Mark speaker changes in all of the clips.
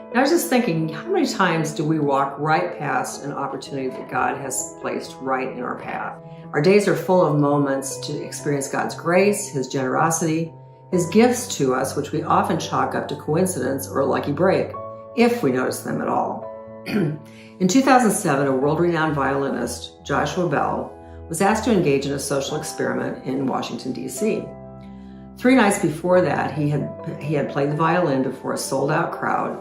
Speaker 1: And I was just thinking, how many times do we walk right past an opportunity that God has placed right in our path? Our days are full of moments to experience God's grace, His generosity, His gifts to us, which we often chalk up to coincidence or a lucky break, if we notice them at all. In 2007, a world-renowned violinist, Joshua Bell, was asked to engage in a social experiment in Washington, D.C. 3 nights before that, he had played the violin before a sold-out crowd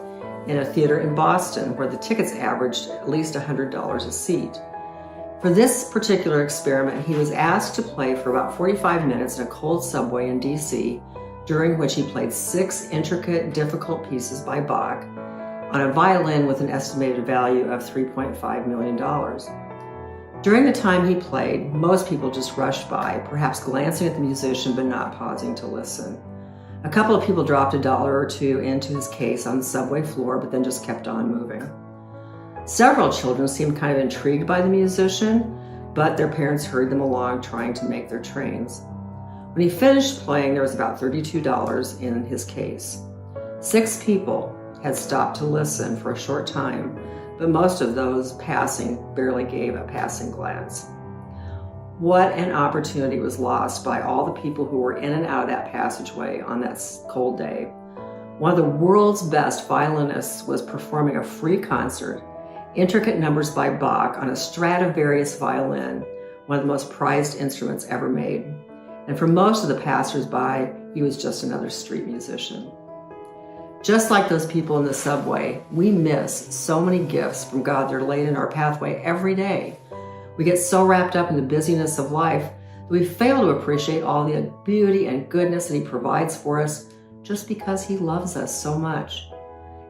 Speaker 1: in a theater in Boston where the tickets averaged at least $100 a seat. For this particular experiment, he was asked to play for about 45 minutes in a cold subway in D.C., during which he played 6 intricate, difficult pieces by Bach on a violin with an estimated value of $3.5 million. During the time he played, most people just rushed by, perhaps glancing at the musician but not pausing to listen. A couple of people dropped $1 or $2 into his case on the subway floor, but then just kept on moving. Several children seemed kind of intrigued by the musician, but their parents hurried them along, trying to make their trains. When he finished playing, there was about $32 in his case. 6 people had stopped to listen for a short time, but most of those passing barely gave a passing glance. What an opportunity was lost by all the people who were in and out of that passageway on that cold day. One of the world's best violinists was performing a free concert, intricate numbers by Bach on a Stradivarius violin, one of the most prized instruments ever made. And for most of the passers-by, he was just another street musician. Just like those people in the subway, we miss so many gifts from God that are laid in our pathway every day. We get so wrapped up in the busyness of life that we fail to appreciate all the beauty and goodness that He provides for us just because He loves us so much.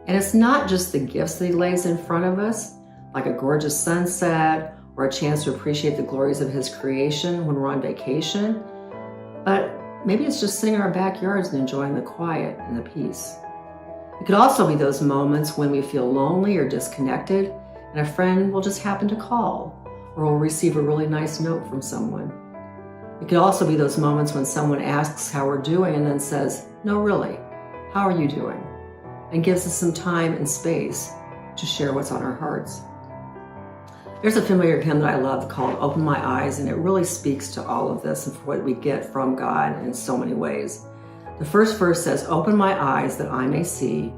Speaker 1: And it's not just the gifts that He lays in front of us, like a gorgeous sunset or a chance to appreciate the glories of His creation when we're on vacation, but maybe it's just sitting in our backyards and enjoying the quiet and the peace. It could also be those moments when we feel lonely or disconnected and a friend will just happen to call or will receive a really nice note from someone. It could also be those moments when someone asks how we're doing and then says, "No, really, how are you doing?" and gives us some time and space to share what's on our hearts. There's a familiar hymn that I love called "Open My Eyes," and it really speaks to all of this and what we get from God in so many ways. The first verse says, "Open my eyes that I may see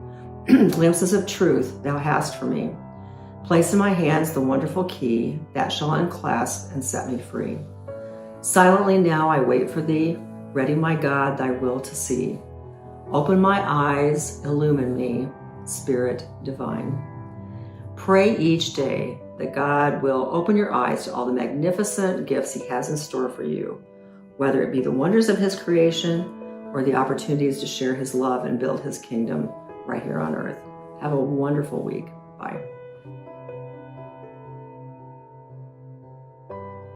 Speaker 1: glimpses of truth thou hast for me. Place in my hands the wonderful key that shall unclasp and set me free. Silently now I wait for thee, ready, my God, thy will to see. Open my eyes, illumine me, Spirit divine." Pray each day that God will open your eyes to all the magnificent gifts He has in store for you, whether it be the wonders of His creation or the opportunities to share His love and build His kingdom right here on earth. Have a wonderful week. Bye.